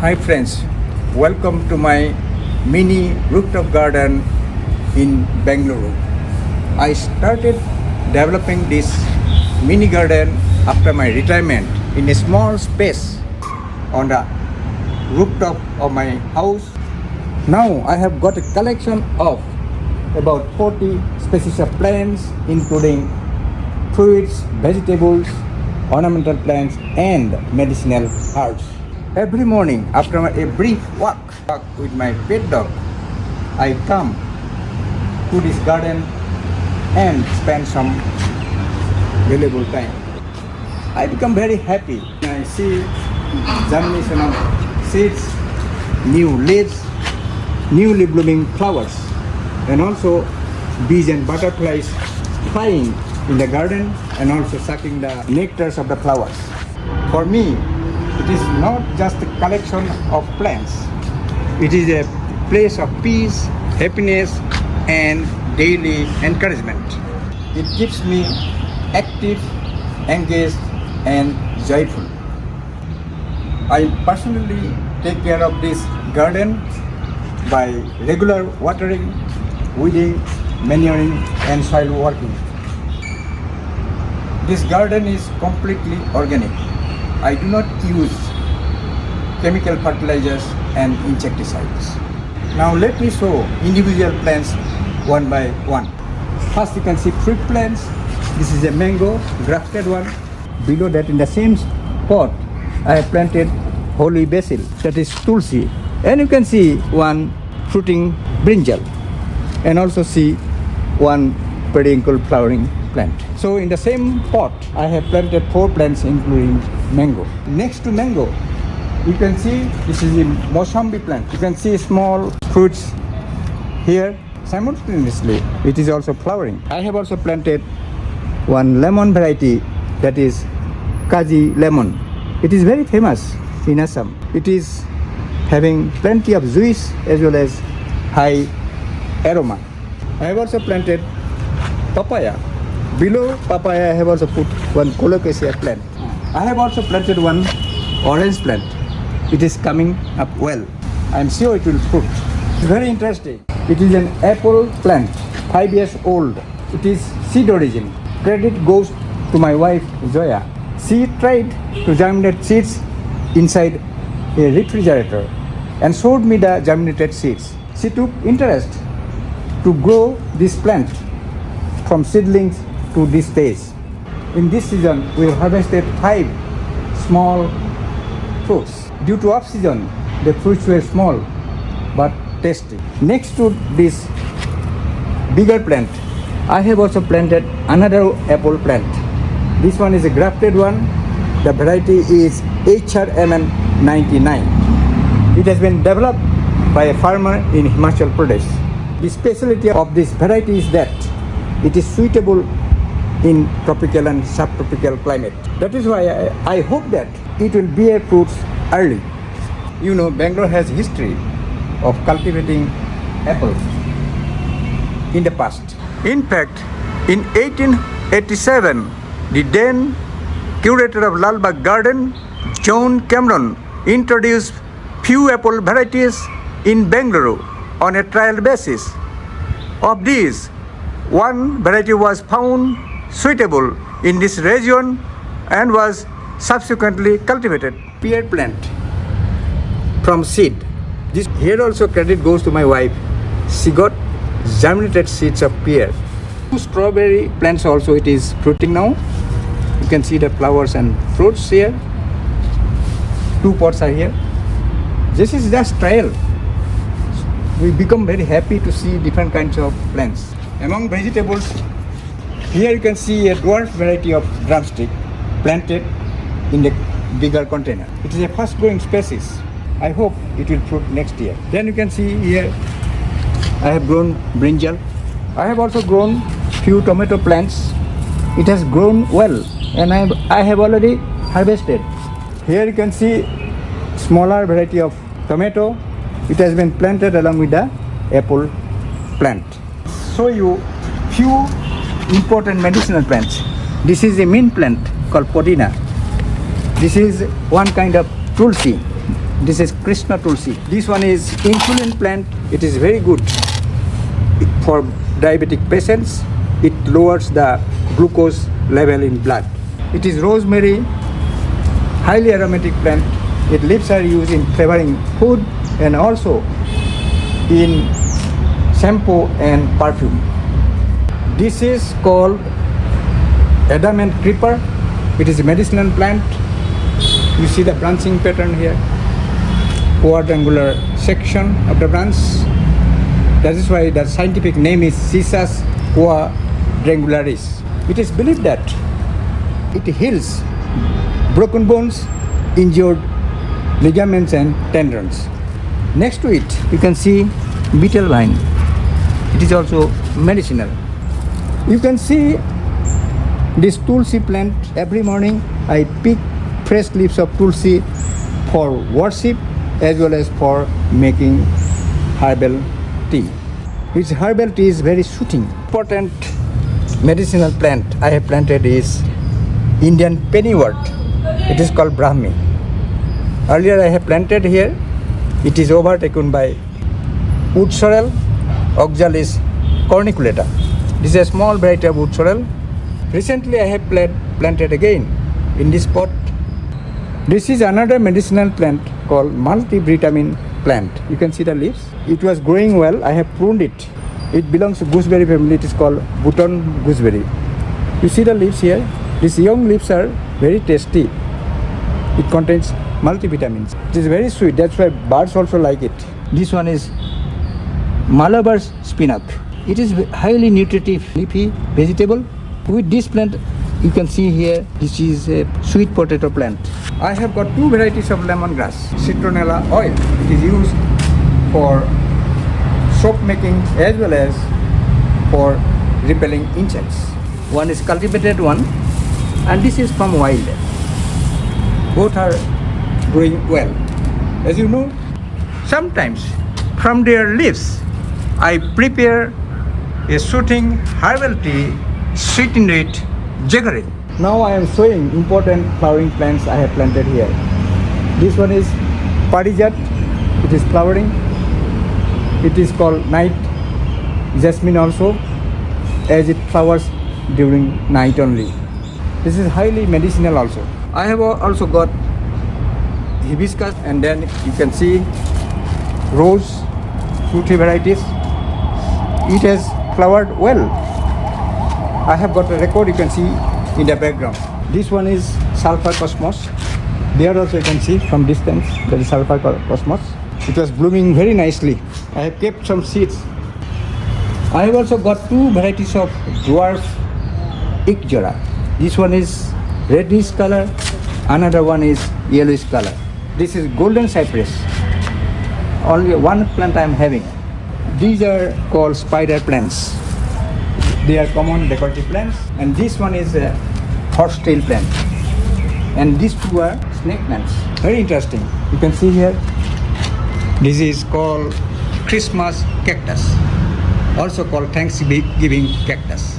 Hi friends, welcome to my mini rooftop garden in Bengaluru. I started developing this mini garden after my retirement in a small space on the rooftop of my house. Now I have got a collection of about 40 species of plants including fruits, vegetables, ornamental plants and medicinal herbs. Every morning after a brief walk with my pet dog, I come to this garden and spend some valuable time. I become very happy when I see germination of seeds, new leaves, newly blooming flowers, and also bees and butterflies flying in the garden and also sucking the nectars of the flowers. For me, it is not just a collection of plants. It is a place of peace, happiness, and daily encouragement. It keeps me active, engaged, and joyful. I personally take care of this garden by regular watering, weeding, manuring, and soil working. This garden is completely organic. I do not use chemical fertilizers and insecticides. Now let me show individual plants one by one. First you can see fruit plants. This is a mango, grafted one. Below that in the same pot I have planted holy basil, that is tulsi. And you can see one fruiting brinjal and also see one periwinkle flowering plant. So in the same pot I have planted 4 plants including mango. Next to mango you can see this is a mosambi plant. You can see small fruits here. Simultaneously it is also flowering. I have also planted one lemon variety, that is Kaji lemon. It is very famous in Assam. It is having plenty of juice as well as high aroma. I have also planted papaya. Below papaya I have also put one colocasia plant. I have also planted one orange plant. It is coming up well. I am sure it will fruit. It's very interesting. It is an apple plant, 5 years old. It is seed origin. Credit goes to my wife Zoya. She tried to germinate seeds inside a refrigerator and showed me the germinated seeds. She took interest to grow this plant from seedlings to this stage. In this season, we harvested 5 small fruits. Due to off season, the fruits were small but tasty. Next to this bigger plant, I have also planted another apple plant. This one is a grafted one. The variety is HRMN 99. It has been developed by a farmer in Himachal Pradesh. The specialty of this variety is that it is suitable in tropical and subtropical climate. That is why I hope that it will bear fruits early. You know, Bangalore has history of cultivating apples in the past. In fact, in 1887, the then curator of Lalbagh Garden, John Cameron, introduced few apple varieties in Bengaluru on a trial basis. Of these, one variety was found suitable in this region and was subsequently cultivated. Pear plant from seed. This here also credit goes to my wife. She got germinated seeds of pear. 2 strawberry plants also, it is fruiting now. You can see the flowers and fruits here. 2 pots are here. This is just trial. We become very happy to see different kinds of plants. Among vegetables, here you can see a dwarf variety of drumstick planted in the bigger container. It is a fast growing species. I hope it will fruit next year. Then you can see here I have grown brinjal. I have also grown few tomato plants. It has grown well and I have already harvested. Here you can see smaller variety of tomato. It has been planted along with the apple plant. Show you few important medicinal plants. This is a mint plant called podina. This is one kind of tulsi. This is Krishna Tulsi. This one is insulin plant. It is very good for diabetic patients. It lowers the glucose level in blood. It is rosemary, highly aromatic plant. Its leaves are used in flavoring food and also in shampoo and perfume. This is called adamant creeper. It is a medicinal plant. You see the branching pattern here, quadrangular section of the branch. That is why the scientific name is Cissus quadrangularis. It is believed that it heals broken bones, injured ligaments and tendons. Next to it, you can see betel vine. It is also medicinal. You can see this tulsi plant. Every morning I pick fresh leaves of tulsi for worship as well as for making herbal tea. Its herbal tea is very soothing. Important medicinal plant I have planted is Indian pennywort. It is called Brahmi. Earlier I have planted here. It is overtaken by wood sorrel, Oxalis corniculata. This is a small variety of wood sorrel. Recently I have planted again in this pot. This is another medicinal plant called multivitamin plant. You can see the leaves. It was growing well. I have pruned it. It belongs to gooseberry family. It is called button gooseberry. You see the leaves here. These young leaves are very tasty. It contains multivitamins. It is very sweet. That's why birds also like it. This one is Malabar spinach. It is highly nutritive leafy vegetable. With this plant, you can see here, this is a sweet potato plant. I have got two varieties of lemongrass. Citronella oil. It is used for soap making as well as for repelling insects. One is cultivated one and this is from wild. Both are growing well. As you know, sometimes from their leaves I prepare a soothing herbal tea sweetened with jaggery. Now I am showing important flowering plants I have planted here. This one is parijat. It is flowering. It is called night jasmine also, as it flowers during night only. This is highly medicinal also. I have also got hibiscus, and then you can see rose, fruity varieties. It has flowered well. I have got a record, you can see in the background. This one is sulfur cosmos. There also you can see from distance there is sulfur cosmos. It was blooming very nicely. I have kept some seeds. I have also got two varieties of dwarf ikjora. This one is reddish color, another one is yellowish color. This is golden cypress. Only one plant I am having. These are called spider plants. They are common decorative plants, and this one is a horsetail plant, and these two are snake plants. Very interesting. You can see here, this is called Christmas cactus, also called Thanksgiving cactus.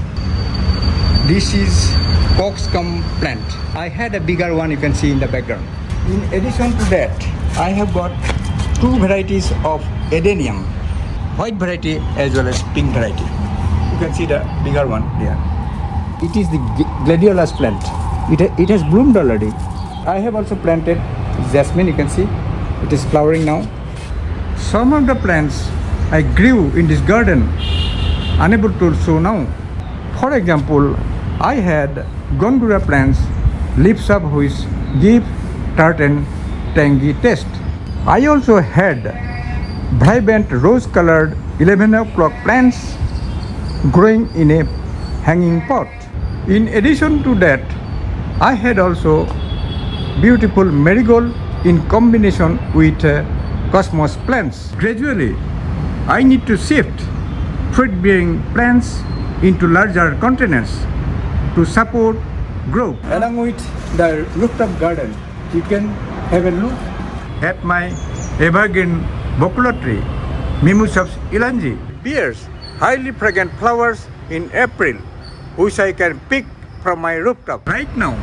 This is coxcomb plant. I had a bigger one, you can see in the background. In addition to that, I have got two varieties of adenium, white variety as well as pink variety. You can see the bigger one there. It is the gladiolus plant. It has bloomed already. I have also planted jasmine. You can see it is flowering now. Some of the plants I grew in this garden, unable to show now. For example, I had gongura plants, leaves of which give tart and tangy taste. I also had vibrant rose-colored 11 o'clock plants growing in a hanging pot. In addition to that, I had also beautiful marigold in combination with cosmos plants. Gradually, I need to shift fruit-bearing plants into larger containers to support growth. Along with the rooftop garden, you can have a look at my evergreen bokula tree, Mimusops ilangi. Bears highly fragrant flowers in April, which I can pick from my rooftop. Right now,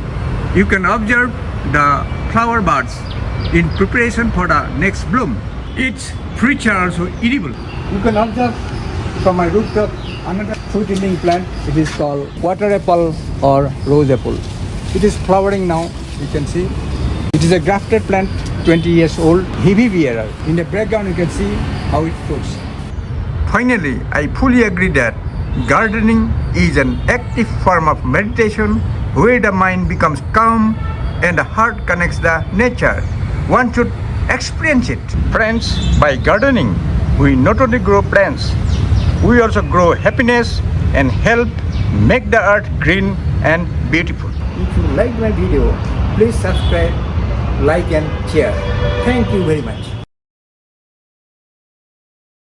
you can observe the flower buds in preparation for the next bloom. Its fruits are also edible. You can observe from my rooftop another fruit yielding plant. It is called water apple or rose apple. It is flowering now, you can see. It is a grafted plant, 20 years old, heavy bearer. In the background you can see how it grows. Finally, I fully agree that gardening is an active form of meditation where the mind becomes calm and the heart connects the nature. One should experience it. Friends, by gardening, we not only grow plants, we also grow happiness and help make the earth green and beautiful. If you like my video, please subscribe, like and share. Thank you very much.